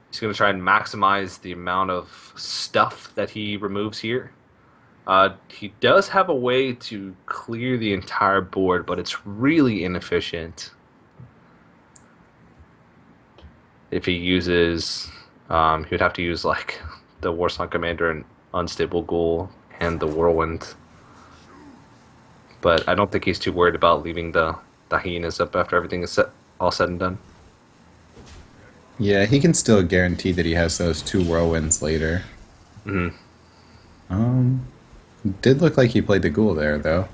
He's going to try and maximize the amount of stuff that he removes here. He does have a way to clear the entire board, but it's really inefficient. If he uses, he would have to use like the Warsong Commander and Unstable Ghoul and the Whirlwind. But I don't think he's too worried about leaving the hyenas up after everything is all said and done. Yeah, he can still guarantee that he has those 2 whirlwinds later. Hmm. Did look like he played the ghoul there, though.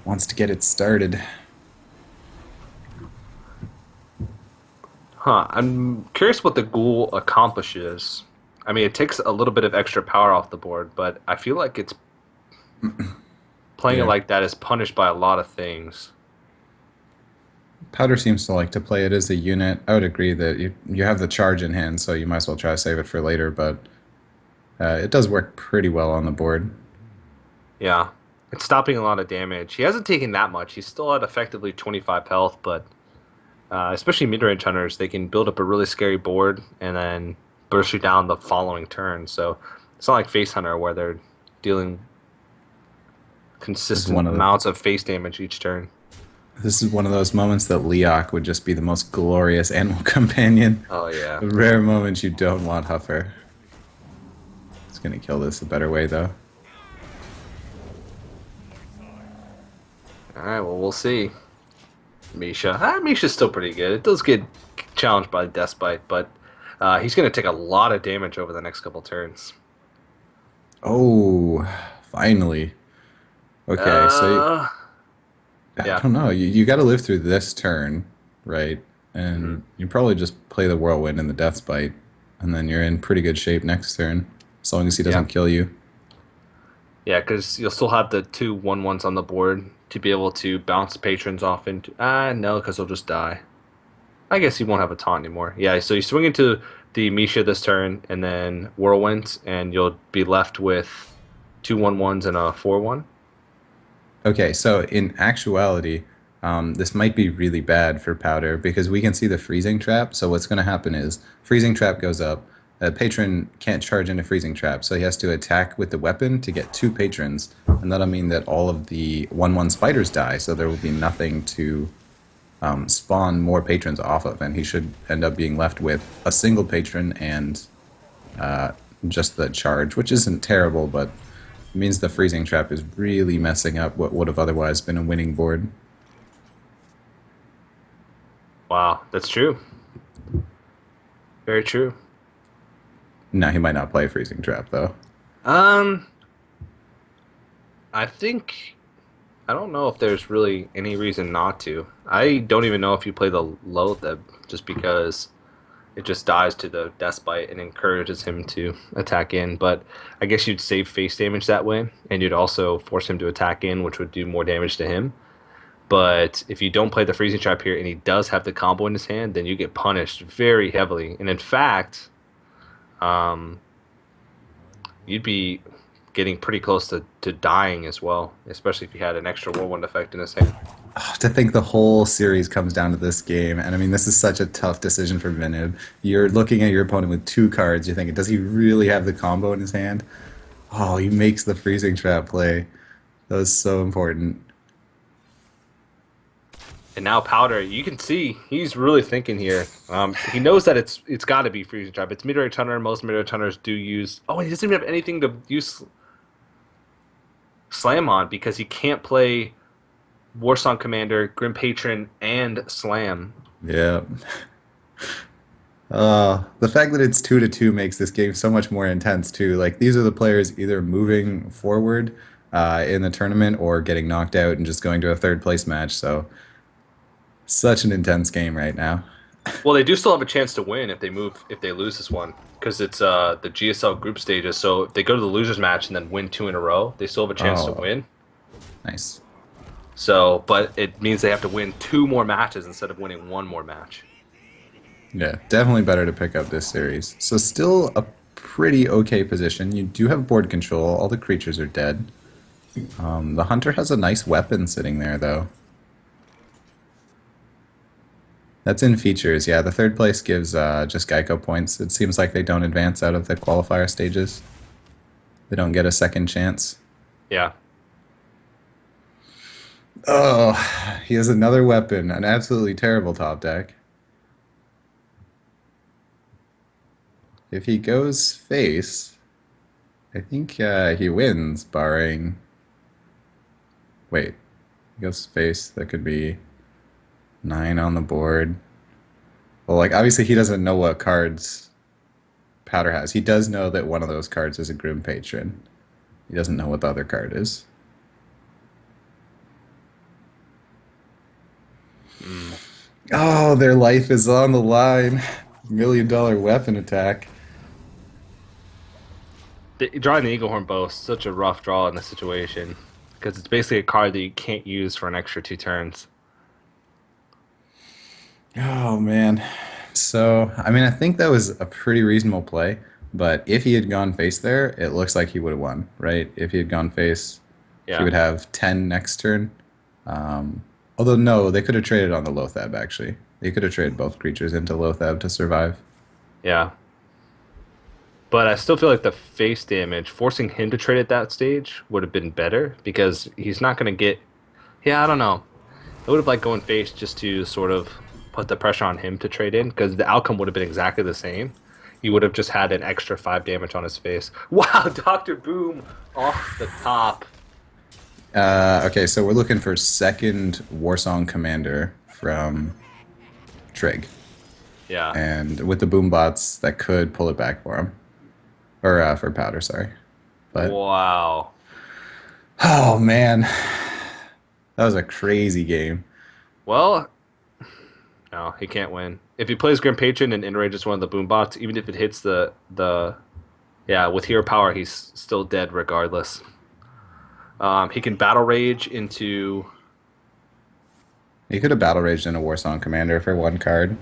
Wants to get it started. Huh. I'm curious what the Ghoul accomplishes. I mean, it takes a little bit of extra power off the board, but I feel like it's playing it Yeah. like that is punished by a lot of things. Powder seems to like to play it as a unit. I would agree that you have the charge in hand, so you might as well try to save it for later, but it does work pretty well on the board. Yeah. It's stopping a lot of damage. He hasn't taken that much. He's still at effectively 25 health, but especially mid-range hunters, they can build up a really scary board and then burst you down the following turn. So it's not like face hunter where they're dealing This is consistent one of the amounts of face damage each turn. This is one of those moments that Leok would just be the most glorious animal companion. Oh yeah. The rare moments you don't want Huffer. It's gonna kill this a better way though. All right. Well, we'll see. Misha. Misha's still pretty good. It does get challenged by Deathbite, but he's going to take a lot of damage over the next couple turns. Oh, finally. Okay, so Uh, I yeah. don't know. You got to live through this turn, right? Hmm. And you probably just play the whirlwind and the death bite, and then you're in pretty good shape next turn, as long as he Yeah. doesn't kill you. Yeah, because you'll still have the 2/1/1s on the board to be able to bounce patrons off into. No, because they'll just die. I guess he won't have a taunt anymore. Yeah, so you swing into the Misha this turn, and then Whirlwind, and you'll be left with 2/1/1s and a 4/1. Okay, so in actuality, this might be really bad for Powder because we can see the freezing trap. So what's going to happen is freezing trap goes up. A patron can't charge into freezing trap, so he has to attack with the weapon to get 2 patrons, and that'll mean that all of the 1/1 spiders die. So there will be nothing to spawn more patrons off of, and he should end up being left with a single patron and just the charge, which isn't terrible, but it means the freezing trap is really messing up what would have otherwise been a winning board. Wow, that's true. Very true. Now he might not play freezing trap though. Um, I think I don't know if there's really any reason not to. I don't even know if you play the Loatheb just because it just dies to the Death Bite and encourages him to attack in. But I guess you'd save face damage that way, and you'd also force him to attack in, which would do more damage to him. But if you don't play the freezing trap here and he does have the combo in his hand, then you get punished very heavily. And in fact, um, you'd be getting pretty close to dying as well, especially if you had an extra whirlwind effect in his hand. Oh, to think the whole series comes down to this game, and I mean, this is such a tough decision for Vinib. You're looking at your opponent with two cards. You're thinking, does he really have the combo in his hand? Oh, he makes the freezing trap play. That was so important. And now Powder, you can see he's really thinking here. He knows that it's got to be freezing trap. It's mid-range hunter. Most mid-range hunters do use. Oh, he doesn't even have anything to use slam on because he can't play Warsong Commander, Grim Patron, and Slam. Yeah. The fact that it's 2-2 makes this game so much more intense too. Like these are the players either moving forward in the tournament or getting knocked out and just going to a third place match. So such an intense game right now. Well, they do still have a chance to win if they lose this one because it's the GSL group stages. So if they go to the losers match and then win two in a row, they still have a chance to Oh, win. nice. So, but it means they have to win two more matches instead of winning one more match. Yeah, definitely better to pick up this series. So still a pretty okay position. You do have board control. All the creatures are dead. The hunter has a nice weapon sitting there though. That's in features. Yeah, the third place gives just GEICO points. It seems like they don't advance out of the qualifier stages. They don't get a second chance. Yeah. Oh, he has another weapon. An absolutely terrible top deck. If he goes face, I think he wins, barring... Wait, he goes face. That could be 9 on the board. Well, like, obviously he doesn't know what cards Powder has. He does know that one of those cards is a Grim Patron. He doesn't know what the other card is. Mm. Oh, their life is on the line. $1 million weapon attack. Drawing the Eagle Horn Bow is such a rough draw in this situation because it's basically a card that you can't use for an extra 2 turns. Oh, man. So, I mean, I think that was a pretty reasonable play, but if he had gone face there, it looks like he would have won, right? If he had gone face, he Yeah. would have 10 next turn. Um, Although, no, they could have traded on the Lothab, actually. They could have traded both creatures into Lothab to survive. Yeah. But I still feel like the face damage, forcing him to trade at that stage would have been better because he's not going to get. Yeah, I don't know. I would have liked going face just to sort of put the pressure on him to trade in because the outcome would have been exactly the same. He would have just had an extra 5 damage on his face. Wow, Dr. Boom off the top. Okay, so we're looking for second Warsong Commander from Trig. Yeah. And with the boom bots, that could pull it back for him. Or for Powder, sorry. But, Wow. oh man, that was a crazy game. Well, no, he can't win. If he plays Grim Patron and enrages one of the boom bots, even if it hits the yeah, with hero power, he's still dead regardless. He can battle rage into He could have battle raged in a Warsong Commander for one card.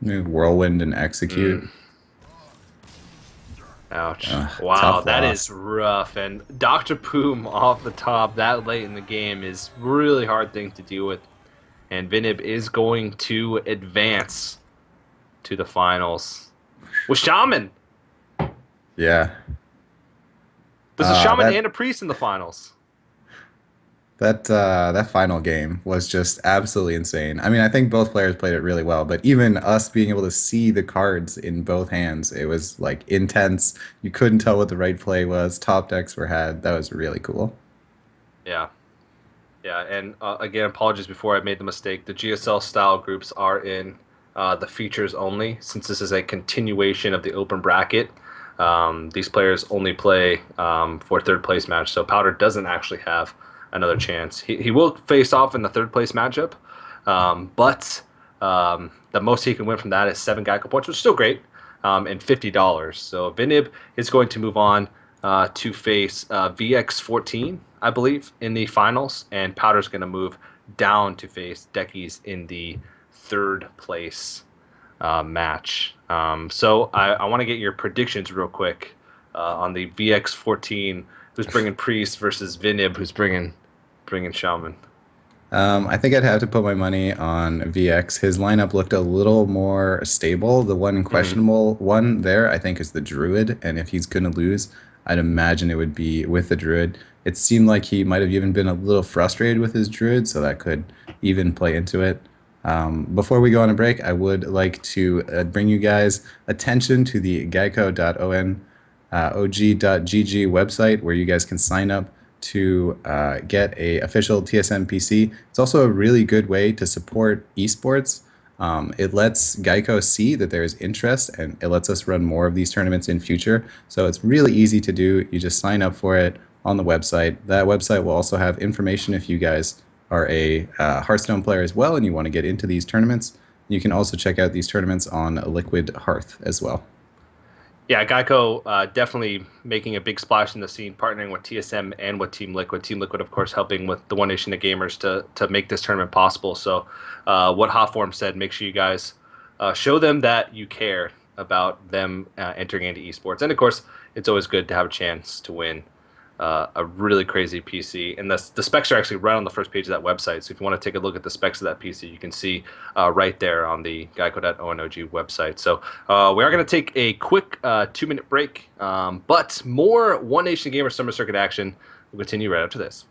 Whirlwind and execute. ouch. Ugh, Wow, tough that loss. is rough. And Dr. Poom off the top that late in the game is really hard thing to deal with. And Vinib is going to advance to the finals with Shaman. Yeah. There's a Shaman That and a Priest in the finals. That final game was just absolutely insane. I mean, I think both players played it really well, but even us being able to see the cards in both hands, it was like intense. You couldn't tell what the right play was. Top decks were had. That was really cool. Yeah. Yeah, and again, apologies before I made the mistake. The GSL style groups are in the features only, since this is a continuation of the open bracket. These players only play for third place match, so Powder doesn't actually have another chance. He will face off in the third place matchup, but the most he can win from that is 7 GEICO points, which is still great, and $50. So Vinib is going to move on to face VX14, I believe, in the finals, and Powder's going to move down to face Deckies in the third place match. So I want to get your predictions real quick on the VX14, who's bringing Priest versus Vinib, who's bringing Shaman. I think I'd have to put my money on VX. His lineup looked a little more stable. The one Hmm. questionable one there, I think, is the Druid. And if he's going to lose, I'd imagine it would be with the Druid. It seemed like he might have even been a little frustrated with his Druid, so that could even play into it. Before we go on a break, I would like to bring you guys attention to the geico.on og.gg website where you guys can sign up to get a official TSM PC. It's also a really good way to support esports. It lets Geico see that there is interest and it lets us run more of these tournaments in future. So it's really easy to do. You just sign up for it on the website. That website will also have information if you guys are a Hearthstone player as well and you want to get into these tournaments. You can also check out these tournaments on Liquid Hearth as well. Yeah, Geico definitely making a big splash in the scene, partnering with TSM and with Team Liquid. Team Liquid, of course, helping with the One Nation of Gamers to make this tournament possible. So, what Hotform said, make sure you guys show them that you care about them entering into esports. And of course, it's always good to have a chance to win a really crazy PC. And the specs are actually right on the first page of that website. So if you want to take a look at the specs of that PC, you can see right there on the geico.onog website. So we are going to take a quick 2-minute break, but more One Nation Gamer Summer Circuit action will continue right after this.